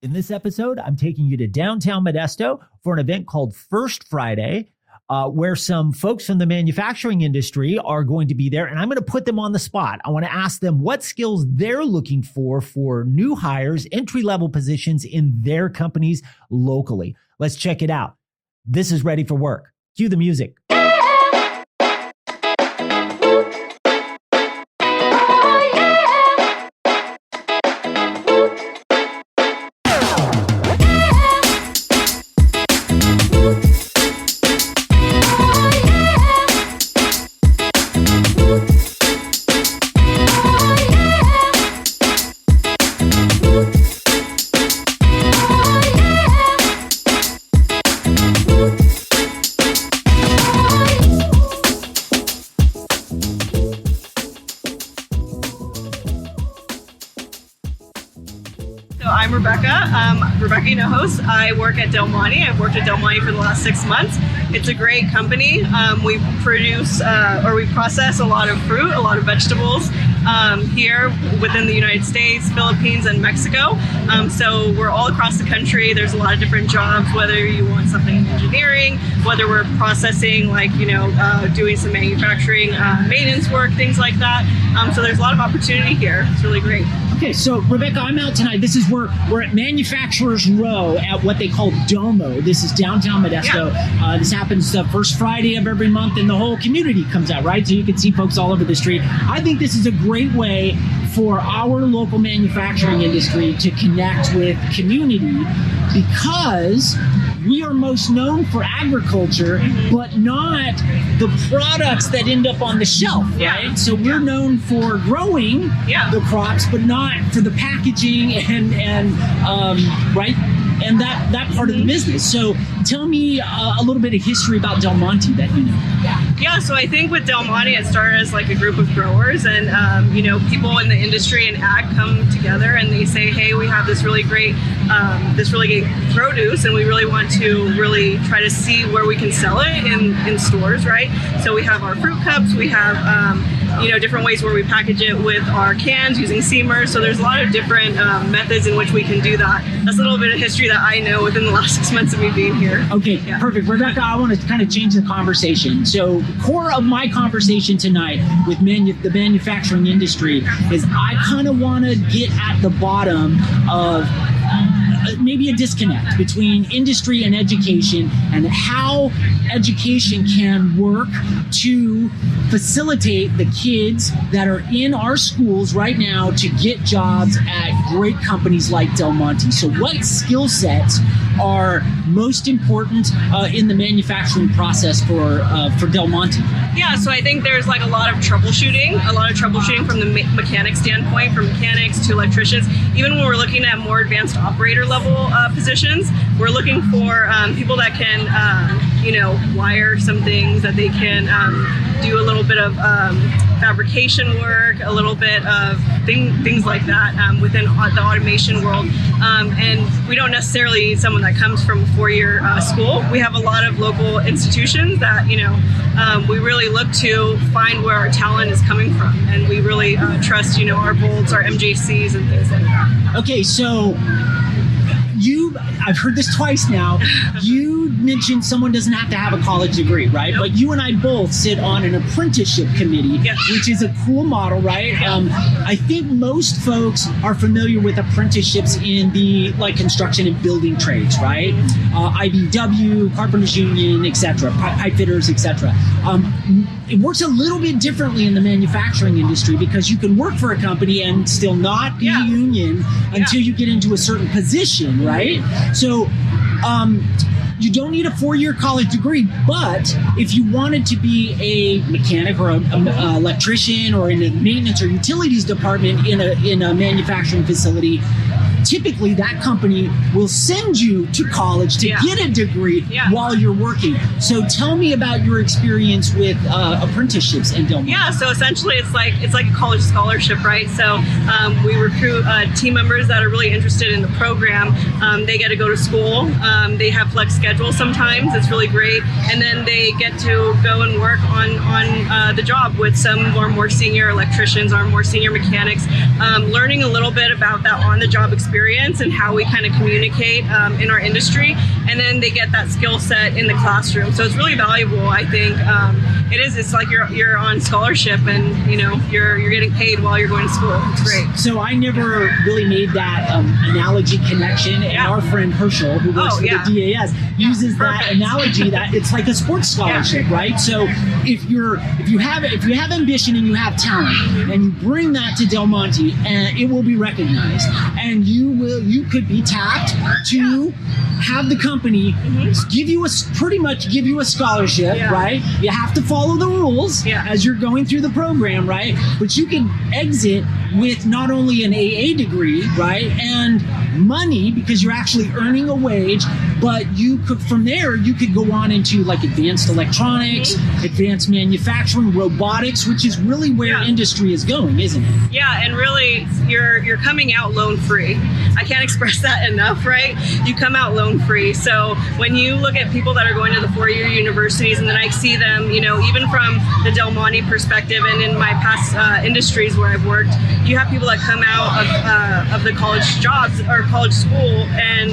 In this episode, I'm taking you to downtown Modesto for an event called First Friday, where some folks from the manufacturing industry are going to be there, and I'm going to put them on the spot. I want to ask them what skills they're looking for new hires, entry-level positions in their companies locally. Let's check it out. This is Ready for Work. Cue the music. I'm Rebecca Hinojos. I work at Del Monte. I've worked at Del Monte for the last 6 months. It's a great company. We process a lot of fruit, a lot of vegetables here within the United States, Philippines, and Mexico. So we're all across the country. There's a lot of different jobs, whether you want something in engineering, whether we're processing, doing some manufacturing, maintenance work, things like that. So there's a lot of opportunity here. It's really great. Okay, so Rebecca, I'm out tonight. This is where we're at Manufacturers Row at what they call Domo. This is downtown Modesto. Yeah. This happens the first Friday of every month, and the whole community comes out, right? So you can see folks all over the street. I think this is a great way for our local manufacturing industry to connect with community, because we are most known for agriculture, but not the products that end up on the shelf, right? So we're known for growing the crops, but not for the packaging and right? And that part of the business. So tell me a little bit of history about Del Monte that you know. Yeah, so I think with Del Monte, it started as like a group of growers, and people in the industry and ag come together and they say, hey, we have this really great produce, and we really want to really try to see where we can sell it in stores, right? So we have our fruit cups, we have different ways where we package it with our cans using seamers. So there's a lot of different methods in which we can do that. That's a little bit of history that I know within the last 6 months of me being here. Okay, perfect. Rebecca, I want to kind of change the conversation. So the core of my conversation tonight with the manufacturing industry is I kind of want to get at the bottom of maybe a disconnect between industry and education, and how education can work to facilitate the kids that are in our schools right now to get jobs at great companies like Del Monte. So what skill sets are most important in the manufacturing process for Del Monte? Yeah, so I think there's like a lot of troubleshooting from the mechanic standpoint, from mechanics to electricians. Even when we're looking at more advanced operator level positions, we're looking for people that can, wire some things, that they can do a little bit of fabrication work, a little bit of things like that within the automation world. And we don't necessarily need someone that comes from a 4-year school. We have a lot of local institutions that, we really look to find where our talent is coming from. And we really trust, our bolts, our MJCs and things like that. Okay, so I've heard this twice now. You mentioned someone doesn't have to have a college degree, right? Nope. But you and I both sit on an apprenticeship committee, which is a cool model, right? I think most folks are familiar with apprenticeships in the construction and building trades, right? IBW, Carpenters Union, etc., pipe fitters, etc. It works a little bit differently in the manufacturing industry, because you can work for a company and still not be a union until you get into a certain position, right? So you don't need a 4-year college degree, but if you wanted to be a mechanic or an electrician or in a maintenance or utilities department in a manufacturing facility, typically that company will send you to college to get a degree while you're working. So tell me about your experience with apprenticeships in Del Monte. Yeah, so essentially it's like a college scholarship, right? So we recruit team members that are really interested in the program. They get to go to school. They have flex schedules sometimes. It's really great. And then they get to go and work on the job with some of our more senior electricians, our more senior mechanics, learning a little bit about that on-the-job experience experience and how we kind of communicate in our industry, and then they get that skill set in the classroom. So it's really valuable, I think. It's like you're on scholarship, and you're getting paid while you're going to school. It's great. So I never really made that analogy connection, and our friend Herschel, who works for the DAS, uses that analogy that it's like a sports scholarship, right? So if you have ambition and you have talent, and you bring that to Del Monte, and it will be recognized, and you could be tapped to have the company pretty much give you a scholarship, right? You have to follow the rules as you're going through the program, right? But you can exit with not only an AA degree, right, and money because you're actually earning a wage, but from there you could go on into like advanced electronics, advanced manufacturing, robotics, which is really where industry is going, isn't it? Yeah, and really you're coming out loan free. I can't express that enough, right? You come out loan free. So when you look at people that are going to the four-year universities, and then I see them, even from the Del Monte perspective and in my past industries where I've worked, you have people that come out of the college jobs or college school, and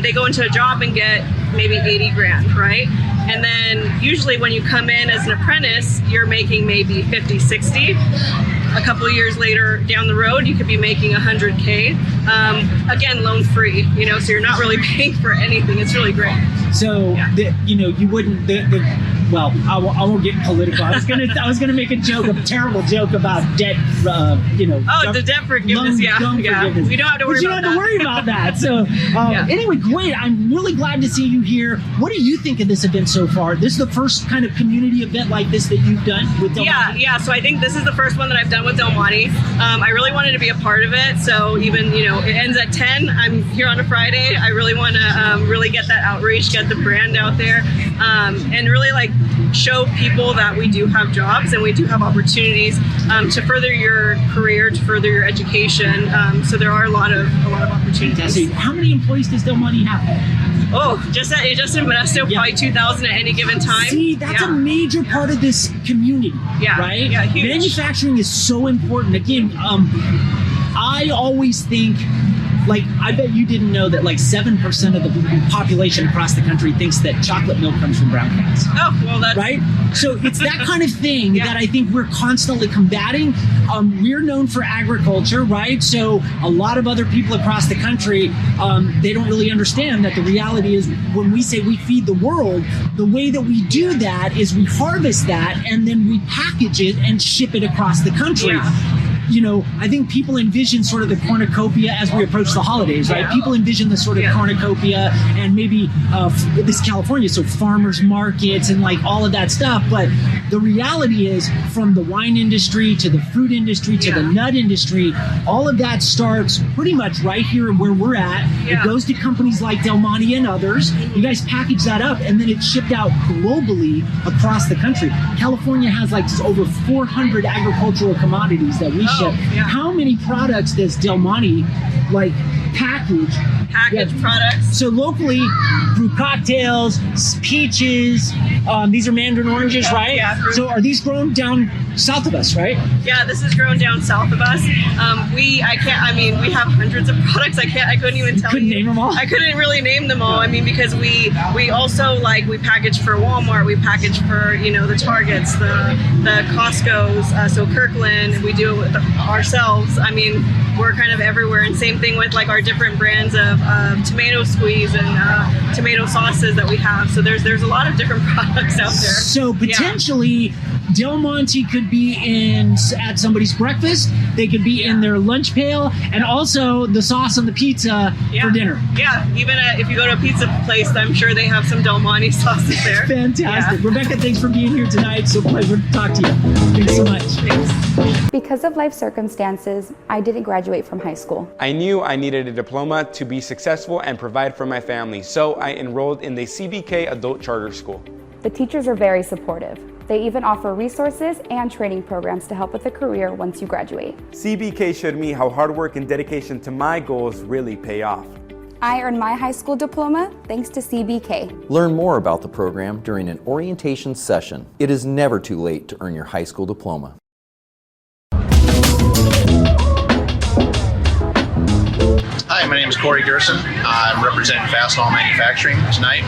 they go into a job and get maybe 80 grand, right? And then usually when you come in as an apprentice, you're making maybe 50, 60. A couple of years later down the road, you could be making 100K. Again, loan free, so you're not really paying for anything. It's really great. So, you wouldn't, well, I won't get political. I was gonna make a terrible joke about debt. The debt forgiveness. Forgiveness. We don't have to worry about that. But you don't have to worry about that. So, anyway, great. I'm really glad to see you here. What do you think of this event so far? This is the first kind of community event like this that you've done with Del Monte? Yeah. So I think this is the first one that I've done with Del Monte. I really wanted to be a part of it. So even it ends at 10. I'm here on a Friday. I really want to really get that outreach, get the brand out there, and really show people that we do have jobs and we do have opportunities to further your career, to further your education. So there are a lot of opportunities. Fantastic. How many employees does Del Monte have? Oh, just in Modesto, probably 2,000 at any given time. See, that's a major part of this community, right? Yeah, huge. Manufacturing is so important. Again, I always think, I bet you didn't know that 7% of the population across the country thinks that chocolate milk comes from brown cows. Oh, well, that's... Right? So it's that kind of thing that I think we're constantly combating. We're known for agriculture, right? So a lot of other people across the country, they don't really understand that the reality is when we say we feed the world, the way that we do that is we harvest that and then we package it and ship it across the country. I think people envision sort of the cornucopia as we approach the holidays, right? People envision the sort of cornucopia and maybe this is California, so farmers markets and all of that stuff. But the reality is from the wine industry to the fruit industry to the nut industry, all of that starts pretty much right here where we're at. It goes to companies like Del Monte and others. You guys package that up and then it's shipped out globally across the country. California has over 400 agricultural commodities that we ship. How many products does Del Monte package products? So locally, brew cocktails, peaches. These are mandarin oranges, right? Yeah. So are these grown down south of us, right? Yeah, this is grown down south of us. We have hundreds of products. I couldn't even tell you. Couldn't name them all? I couldn't really name them all. Because we also we package for Walmart. We package for the Targets, the Costco's. So Kirkland, we do it with ourselves. We're kind of everywhere. And same thing with our different brands of tomato squeeze and tomato sauces that we have. So there's a lot of different products out there. So potentially Del Monte could be at somebody's breakfast. They could be in their lunch pail, and also the sauce on the pizza for dinner. Yeah, even if you go to a pizza place, I'm sure they have some Del Monte sauces there. Fantastic. Rebecca, thanks for being here tonight. So pleasure to talk to you. Thanks so much. Thanks. Because of life circumstances, I didn't graduate from high school. I knew I needed a diploma to be successful and provide for my family, so I enrolled in the CBK Adult Charter School. The teachers are very supportive. They even offer resources and training programs to help with a career once you graduate. CBK showed me how hard work and dedication to my goals really pay off. I earned my high school diploma thanks to CBK. Learn more about the program during an orientation session. It is never too late to earn your high school diploma. Hi, my is Corey Gerson. I'm representing Fastenal Manufacturing tonight.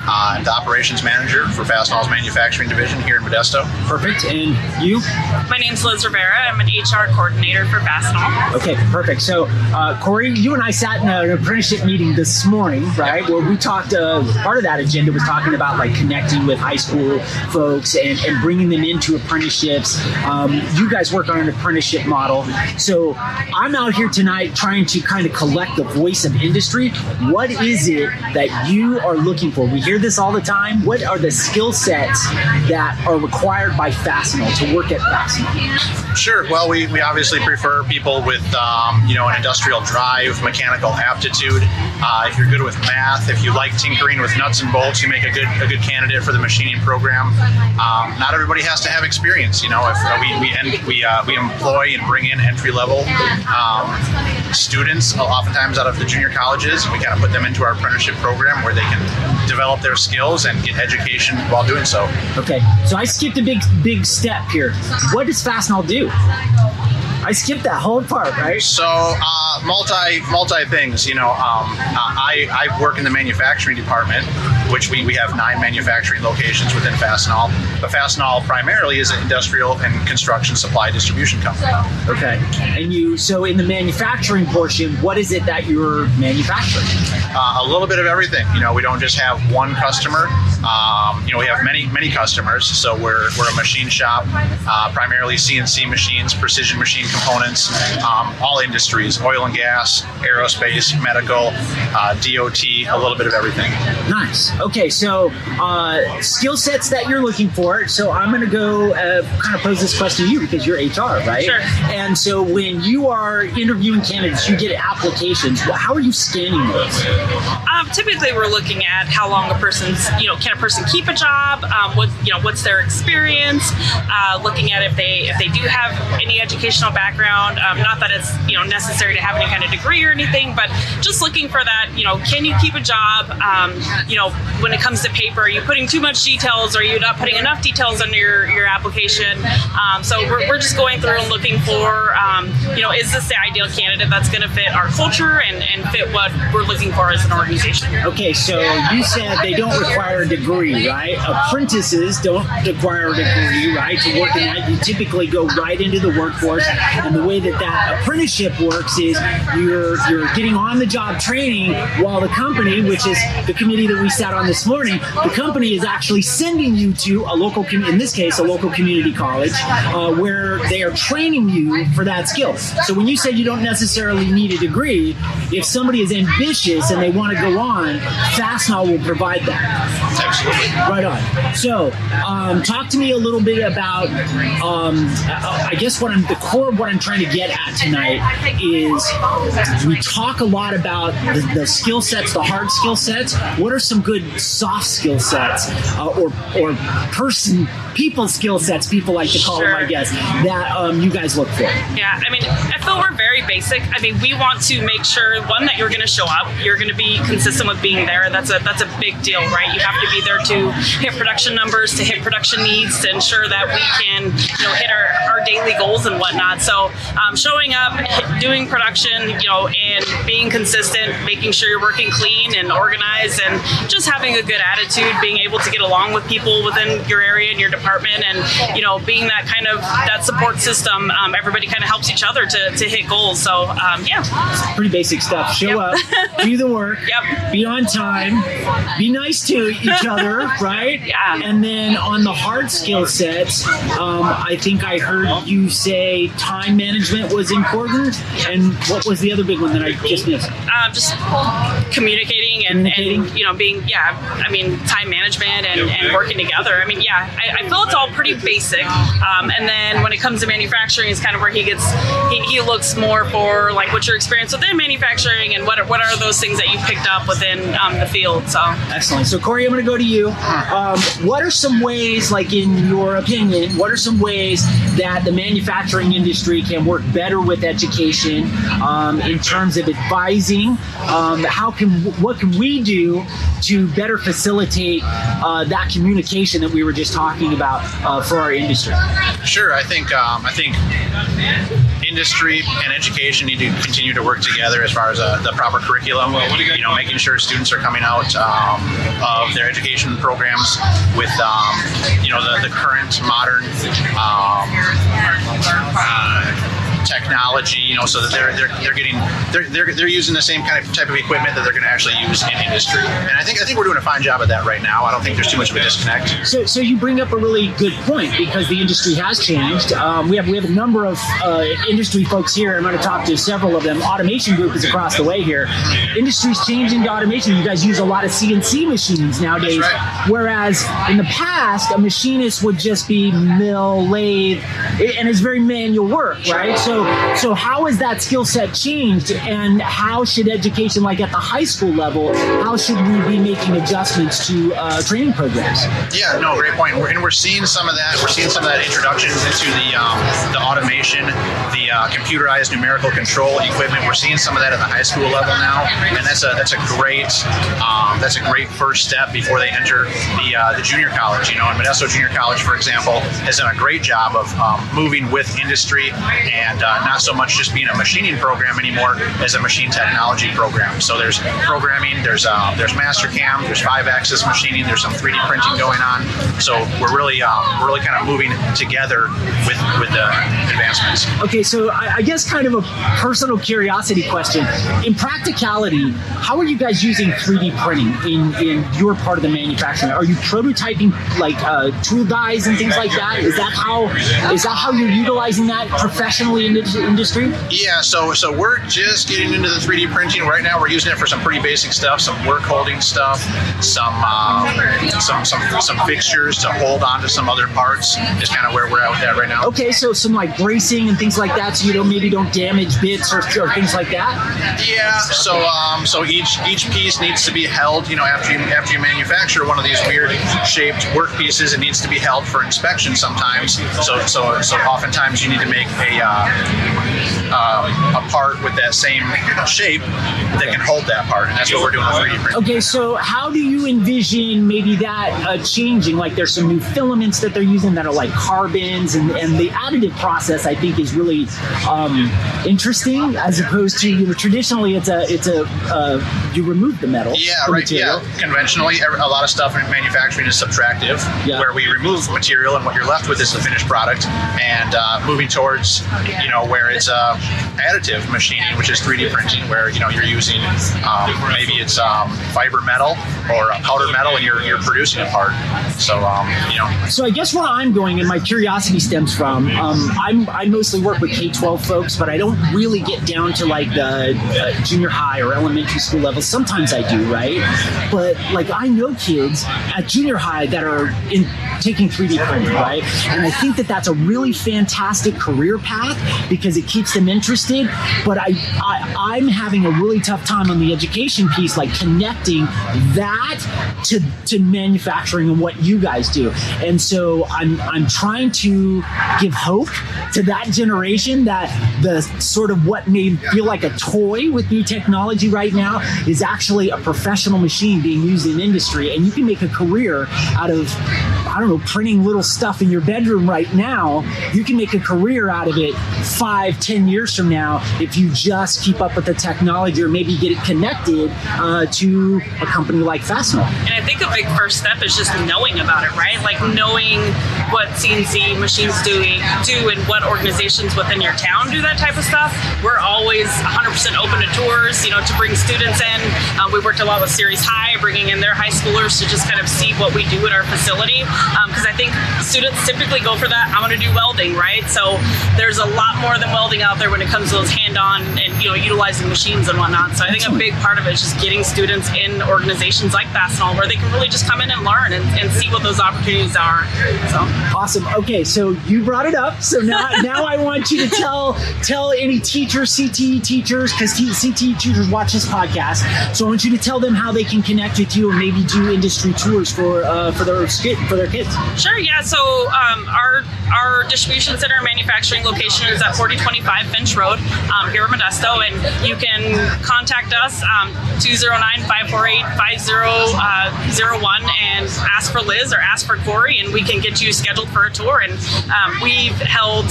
I'm the operations manager for Fastenal's manufacturing division here in Modesto. Perfect. And you? My name's Liz Rivera. I'm an HR coordinator for Fastenal. Okay, perfect. So, Corey, you and I sat in an apprenticeship meeting this morning, right, where we talked, part of that agenda was talking about like connecting with high school folks and bringing them into apprenticeships. You guys work on an apprenticeship model. So I'm out here tonight trying to kind of collect the voice of industry. What is it that you are looking for? We hear this all the time. What are the skill sets that are required by Fastenal to work at Fastenal? Sure. Well, we obviously prefer people with, an industrial drive, mechanical aptitude. If you're good with math, if you like tinkering with nuts and bolts, you make a good candidate for the machining program. Not everybody has to have experience. If we employ and bring in entry-level students, oftentimes out of the junior colleges. We kind of put them into our apprenticeship program where they can develop their skills and get education while doing so. Okay, so I skipped a big step here. What does Fastenal do? I skipped that whole part, right? So multi things. I work in the manufacturing department, which we have 9 manufacturing locations within Fastenal. But Fastenal primarily is an industrial and construction supply distribution company. Okay. And so in the manufacturing portion, what is it that you're manufacturing? A little bit of everything. We don't just have one customer. We have many customers. So we're a machine shop, primarily CNC machines, precision machine components, all industries, oil and gas, aerospace, medical, DOT, a little bit of everything. Nice. Okay, so skill sets that you're looking for. So I'm going to go kind of pose this question to you because you're HR, right? Sure. And so when you are interviewing candidates, you get applications. How are you scanning those? Typically, we're looking at how long a person's, can a person keep a job? What's their experience? Looking at if they do have any educational background. Not that it's necessary to have any kind of degree or anything, but just looking for that. Can you keep a job? When it comes to paper, are you putting too much details? Or are you not putting enough details on your application? So we're just going through and looking for, is this the ideal candidate that's going to fit our culture and fit what we're looking for as an organization? Okay, so you said they don't require a degree, right? Apprentices don't require a degree, right, to work in that. You typically go right into the workforce, and the way that apprenticeship works is you're getting on-the-job training while the company, which is the committee that we sat on this morning, the company is actually sending you to a local, in this case, a local community college, where they are training you for that skill. So when you say you don't necessarily need a degree, if somebody is ambitious and they want to go on, Fastenal will provide that. Absolutely. Right on. So, talk to me a little bit about, I guess the core of what I'm trying to get at tonight is we talk a lot about the skill sets, the hard skill sets. What are some good soft skill sets or people skill sets, people like to call them, I guess, that you guys look for? Yeah, I feel we're very basic. We want to make sure, one, that you're going to show up. You're going to be consistent with being there. That's a big deal, right? You have to be there to hit production numbers, to hit production needs, to ensure that we can, hit our daily goals and whatnot. So showing up, doing production, and being consistent, making sure you're working clean and organized, and just having a good attitude, being able to get along with people within your area and your department, and being that kind of that support system. Everybody kind of helps each other to hit goals. So yeah, pretty basic stuff. Show up, do the work, be on time, be nice to each other, right? Yeah. And then on the hard skill sets, I think I heard you say time management was important. And what was the other big one that I just missed? Just communicating and being, time management and working together. I feel it's all pretty basic. And then when it comes to manufacturing is kind of where he looks more for like what's your experience within manufacturing and what are those things that you picked up within the field. So excellent. So Corey, I'm going to go to you. What are some ways, like in your opinion, what are some ways that the manufacturing industry can work better with education in terms of advising? What can we do to better facilitate that communication that we were just talking about for our industry? Sure. I think industry and education need to continue to work together as far as the proper curriculum. Making sure students are coming out of their education programs with the current modern technology, so that they're using the same type of equipment that they're going to actually use in industry. And I think we're doing a fine job at that right now. I don't think there's too much of a disconnect. So you bring up a really good point, because the industry has changed. We have a number of industry folks here. I'm going to talk to several of them. Automation group is across the way here. Industry's changing to automation. You guys use a lot of CNC machines nowadays, right. Whereas in the past, a machinist would just be mill, lathe, and it's very manual work, right? So how has that skill set changed, and how should education, like at the high school level, how should we be making adjustments to training programs? Yeah, no, great point. And we're seeing some of that. We're seeing some of that introductions into the automation, the computerized numerical control equipment. We're seeing some of that at the high school level now, and that's a great first step before they enter the junior college. And Modesto Junior College, for example, has done a great job of moving with industry and not so much just being a machining program anymore as a machine technology program. So there's programming, there's Mastercam, there's 5-axis machining, there's some 3D printing going on. So we're really kind of moving together with the advancements. Okay, so I guess kind of a personal curiosity question. In practicality, how are you guys using 3D printing in your part of the manufacturing? Are you prototyping like tool dies and things like that? Is that how you're utilizing that professionally in the industry? Yeah, so we're just getting into the 3D printing right now. We're using it for some pretty basic stuff, some work holding stuff, some fixtures to hold onto some other parts is kind of where we're at with that right now. Okay, so some like bracing and things like that, so you maybe don't damage bits or things like that. Yeah, so each piece needs to be held. After you manufacture one of these weird shaped work pieces, it needs to be held for inspection sometimes. So oftentimes you need to make a part with that same shape that can hold that part, and that's what we're doing with 3D printing. Okay, so how do you envision maybe that changing? Like there's some new filaments that they're using that are like carbons, and the additive process I think is really interesting, as opposed to traditionally it's a you remove the metal. Yeah, right. Material. Yeah, conventionally a lot of stuff in manufacturing is subtractive, where we remove material and what you're left with is the finished product, and moving towards where it's additive machining, which is 3D printing, where you're using maybe it's fiber metal or powder metal, and you're producing a part. So So I guess where I'm going, and my curiosity stems from, I mostly work with K-12 folks, but I don't really get down to like the junior high or elementary school level. Sometimes I do, right? But like I know kids at junior high that are taking 3D printing, right? And I think that that's a really fantastic career path because it keeps them interested. But I'm having a really tough time on the education piece, like connecting that to manufacturing and what you guys do. And so I'm trying to give hope to that generation that the sort of what may feel like a toy with new technology right now is actually a professional machine being used in industry, and you can make a career out of, I don't know, printing little stuff in your bedroom right now. You can make a career out of it 5-10 years from now if you just keep up with the technology, or maybe get it connected to a company like Fastenal. And I think a big first step is just knowing about it, right? Like knowing what CNC machines do and what organizations within your town do that type of stuff. We're always 100% open to tours, to bring students in. We worked a lot with Series High, bringing in their high schoolers to just kind of see what we do at our facility. Because I think students typically go for that, I want to do welding, right? So there's a lot more than welding out there when it comes to those hand-on and utilizing machines and whatnot. So I think a big part of it is just getting students in organizations like Fastenal where they can really just come in and learn and see what those opportunities are. So awesome. Okay, so you brought it up. So now I want you to tell any teachers, CTE teachers, because CTE teachers watch this podcast. So I want you to tell them how they can connect with you and maybe do industry tours for their kids. Sure. Yeah. So our distribution center and manufacturing location is at 4025 Finch Road here in Modesto, and you can contact us 209-548-5001 and ask for Liz or ask for Corey, and we can get you scheduled for a tour. And we've held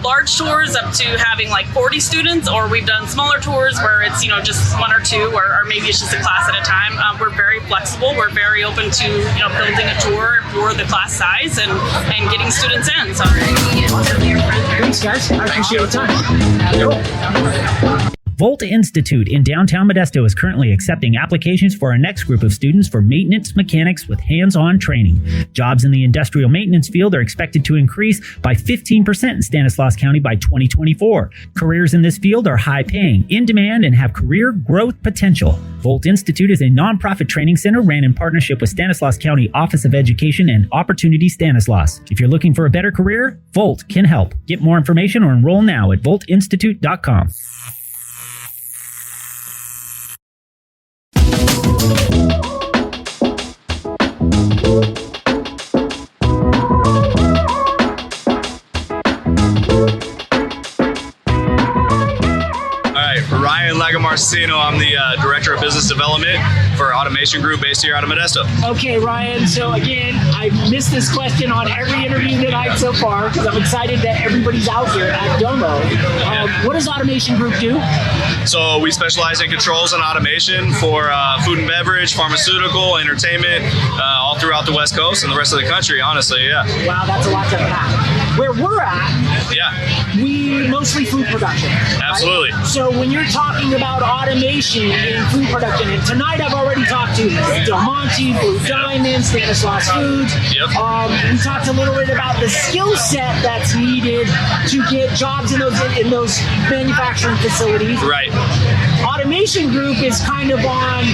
large tours up to having like 40 students, or we've done smaller tours where it's just one or two, or maybe it's just a class at a time. We're very flexible. We're very open to building a tour for the class size and getting students in. So Thanks, guys. I appreciate your time. Volt Institute in downtown Modesto is currently accepting applications for our next group of students for maintenance mechanics with hands-on training. Jobs in the industrial maintenance field are expected to increase by 15% in Stanislaus County by 2024. Careers in this field are high-paying, in demand, and have career growth potential. Volt Institute is a nonprofit training center ran in partnership with Stanislaus County Office of Education and Opportunity Stanislaus. If you're looking for a better career, Volt can help. Get more information or enroll now at voltinstitute.com. Marcino. I'm the Director of Business Development for Automation Group based here out of Modesto. Okay, Ryan. So again, I missed this question on every interview tonight so far because I'm excited that everybody's out here at Domo. What does Automation Group do? So we specialize in controls and automation for food and beverage, pharmaceutical, entertainment, all throughout the West Coast and the rest of the country, honestly, yeah. Wow, that's a lot to unpack. Where we're at, we mostly food production. Absolutely. Right? So when you're talking about automation in food production, and tonight I've already talked to Del Monte, Blue Diamond, Stanislaus Foods. Yep. We talked a little bit about the skill set that's needed to get jobs in those manufacturing facilities. Right. Automation Group is kind of on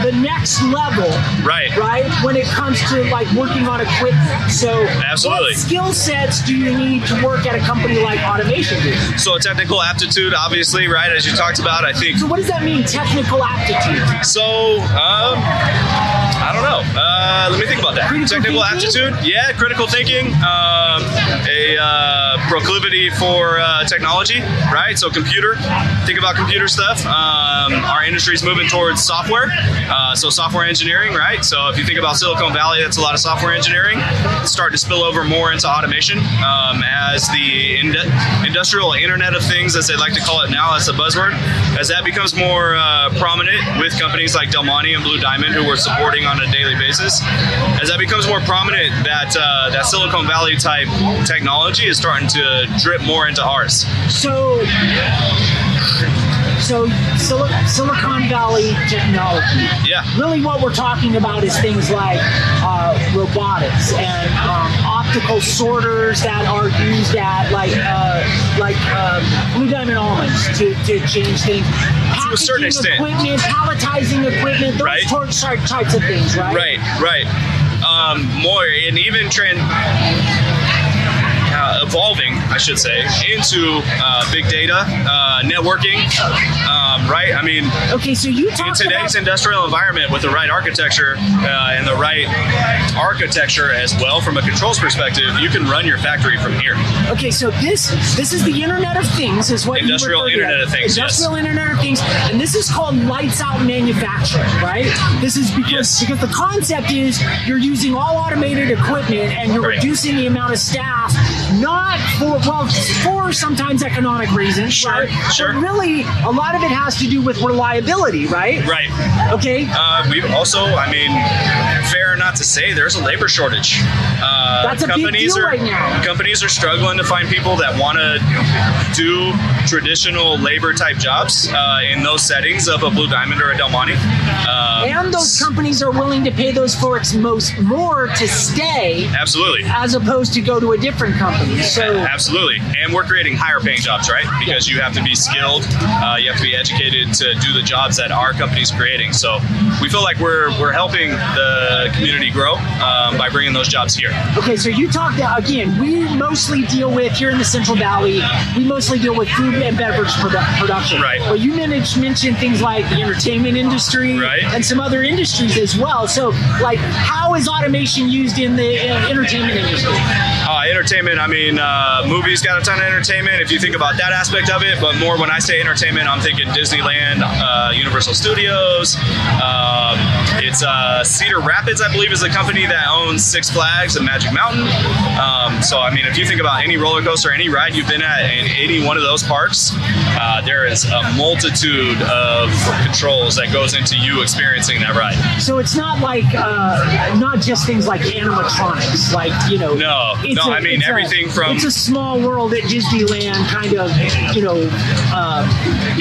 the next level. Right. Right? When it comes to like working on equipment. So absolutely. What skill sets do you need to work at a company like Automation Group? So technical aptitude, obviously, right, as you talked about, I think. So what does that mean, technical aptitude? So, I don't know. Let me think about that. Technical aptitude, yeah, critical thinking, a proclivity for technology, right? So computer, think about computer stuff. Our industry's moving towards software, so software engineering, right? So if you think about Silicon Valley, that's a lot of software engineering. It's starting to spill over more into automation as the industrial Internet of Things, as they like to call it now, that's a buzzword. As that becomes more prominent with companies like Del Monte and Blue Diamond, who we're supporting on a daily basis, as that becomes more prominent, that Silicon Valley type technology is starting to drip more into ours. So Silicon Valley technology. Yeah. Really what we're talking about is things like robotics and optical sorters that are used at like Blue Diamond Almonds to change things. To a certain extent. Equipment, palletizing equipment, those types of things, right? Right. More and even evolving, I should say, into big data, networking, right? I mean, okay, so you in today's industrial environment with the right architecture and the right architecture as well from a controls perspective, you can run your factory from here. Okay, so this is the Internet of Things, is what industrial Internet of Things. Industrial Internet of Things, and this is called lights out manufacturing, right? This is because the concept is you're using all automated equipment and you're reducing the amount of staff, not for sometimes economic reasons, Sure. But really, a lot of it has to do with reliability, right? Right. Okay. We've also, fair not to say, there's a labor shortage. That's a big deal right now. Companies are struggling to find people that want to do traditional labor type jobs in those settings of a Blue Diamond or a Del Monte. And those companies are willing to pay those folks more to stay. Absolutely. As opposed to go to a different company. So absolutely. And we're creating higher paying jobs, right? Because you have to be skilled, you have to be educated to do the jobs that our company's creating. So we feel like we're helping the community grow by bringing those jobs here. Okay, so you talked, again, we mostly deal with, here in the Central Valley, we mostly deal with food and beverage production. Right. But you mentioned things like the entertainment industry and some other industries as well. So, like, how is automation used in the entertainment industry? Entertainment, mean, movies got a ton of entertainment if you think about that aspect of it, but more when I say entertainment, I'm thinking Disneyland, Universal Studios. It's Cedar Rapids, I believe, is the company that owns Six Flags and Magic Mountain. So, I mean, if you think about any roller coaster, any ride you've been at in any one of those parks, there is a multitude of controls that goes into you experiencing that ride. So it's not like, not just things like animatronics, like, you know. No, I mean, everything from... It's a small world at Disneyland, kind of, you know.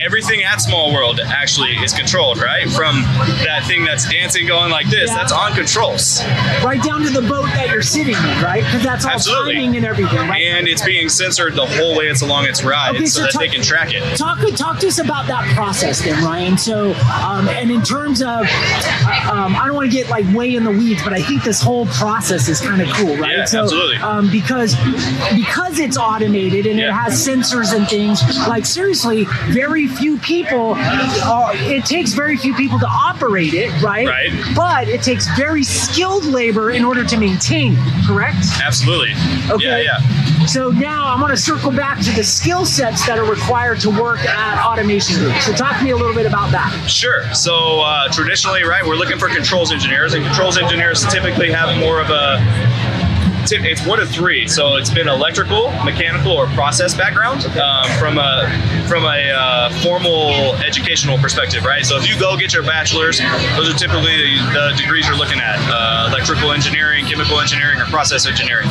Everything at Small World actually is controlled, right? From that thing that's dancing going like this, that's on controls. Right down to the boat that you're sitting in, right? Because that's all timing and everything, right? And it's being censored the whole way it's along its ride, so that they can track it. Talk to us about that process then, Ryan. So, and in terms of, I don't want to get like way in the weeds, but I think this whole process is kind of cool, right? Yeah, so, absolutely. Because it's automated and it has sensors and things, like seriously, very few people, it takes very few people to operate it, right? Right. But it takes very skilled labor in order to maintain it, correct? Absolutely. Okay. Yeah. So now I'm going to circle back to the skill sets that are required to work at Automation Group. So talk to me a little bit about that. Sure. So traditionally, right, we're looking for controls engineers, and controls engineers typically have more of it's one of three. So it's been electrical, mechanical, or process background from a formal educational perspective, right? So if you go get your bachelor's, those are typically the degrees you're looking at: electrical engineering, chemical engineering, or process engineering.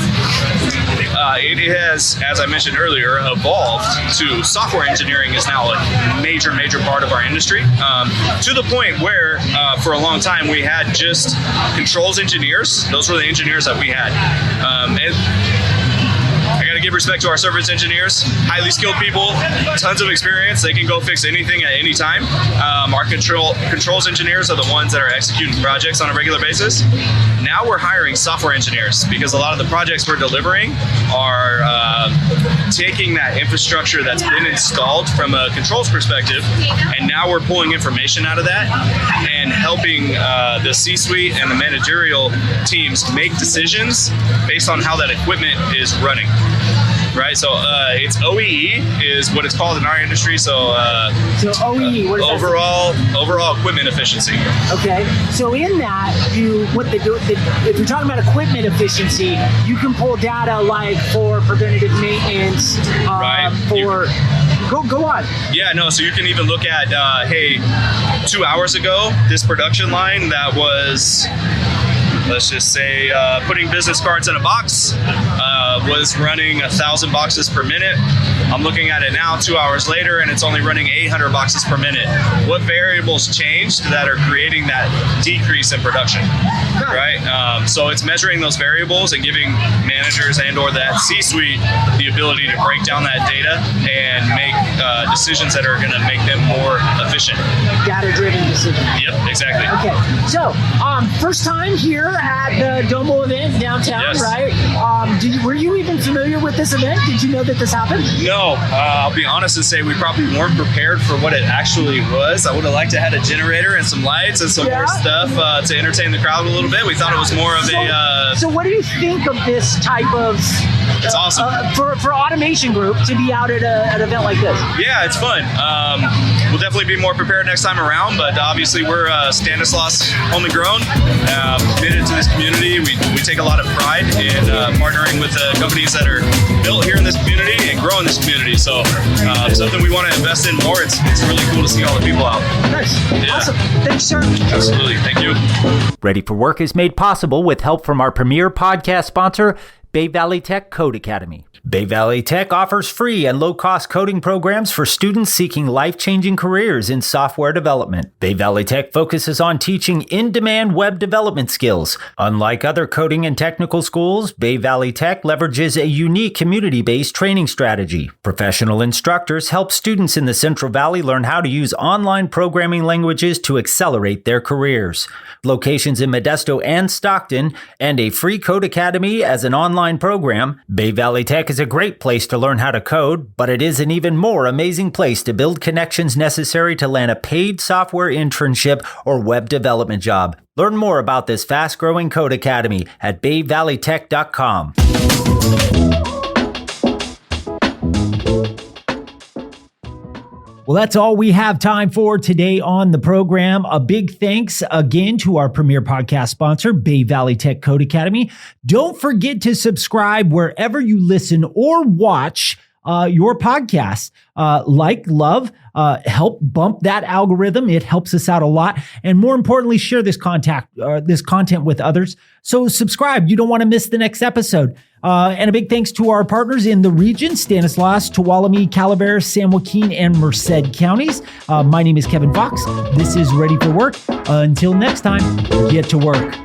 It has, as I mentioned earlier, evolved to software engineering is now a major part of our industry, to the point where for a long time we had just controls engineers. Those were the engineers that we had. And I got to give respect to our service engineers, highly skilled people, tons of experience. They can go fix anything at any time. Our controls engineers are the ones that are executing projects on a regular basis. Now we're hiring software engineers because a lot of the projects we're delivering are taking that infrastructure that's been installed from a controls perspective, and now we're pulling information out of that and helping the C-suite and the managerial teams make decisions based on how that equipment is running. Right, so it's OEE is what it's called in our industry. So OEE, what is overall equipment efficiency. Okay, so in that, if you're talking about equipment efficiency, you can pull data like for preventative maintenance, right. Go on. Yeah, no, so you can even look at, hey, 2 hours ago, this production line that was, let's just say, putting business cards in a box was running 1,000 boxes per minute. I'm looking at it now 2 hours later, and it's only running 800 boxes per minute. What variables changed that are creating that decrease in production, right? So it's measuring those variables and giving managers and or that C-suite the ability to break down that data and make decisions that are going to make them more efficient. Data-driven decisions. Yep, exactly. Okay, so first time here at the Domo event downtown, yes. right? Were you even familiar with this event? Did you know that this happened? No, I'll be honest and say we probably weren't prepared for what it actually was. I would have liked to have had a generator and some lights and some more stuff to entertain the crowd a little bit. We thought it was more of So what do you think of this type of... It's awesome. For Automation Group to be out at an event like this? Yeah, it's fun. We'll definitely be more prepared next time around, but obviously we're Stanislaus homegrown, committed to this community. We take a lot of pride in partnering with companies that are built here in this community and growing this community. So something we want to invest in more. It's really cool to see all the people out. Nice. Yeah. Awesome. Thanks, sir. Absolutely. Thank you. Ready for Work is made possible with help from our premier podcast sponsor, Bay Valley Tech Code Academy. Bay Valley Tech offers free and low-cost coding programs for students seeking life-changing careers in software development. Bay Valley Tech focuses on teaching in-demand web development skills. Unlike other coding and technical schools, Bay Valley Tech leverages a unique community-based training strategy. Professional instructors help students in the Central Valley learn how to use online programming languages to accelerate their careers. Locations in Modesto and Stockton, and a free code academy as an online program, Bay Valley Tech is a great place to learn how to code, but it is an even more amazing place to build connections necessary to land a paid software internship or web development job. Learn more about this fast-growing code academy at bayvalleytech.com. Well, that's all we have time for today on the program. A big thanks again to our premier podcast sponsor, Bay Valley Tech Code Academy. Don't forget to subscribe wherever you listen or watch your podcasts. Love, help bump that algorithm. It helps us out a lot. And more importantly, share this content with others. So subscribe. You don't want to miss the next episode. And a big thanks to our partners in the region, Stanislaus, Tuolumne, Calaveras, San Joaquin, and Merced counties. My name is Kevin Fox. This is Ready for Work. Until next time, get to work.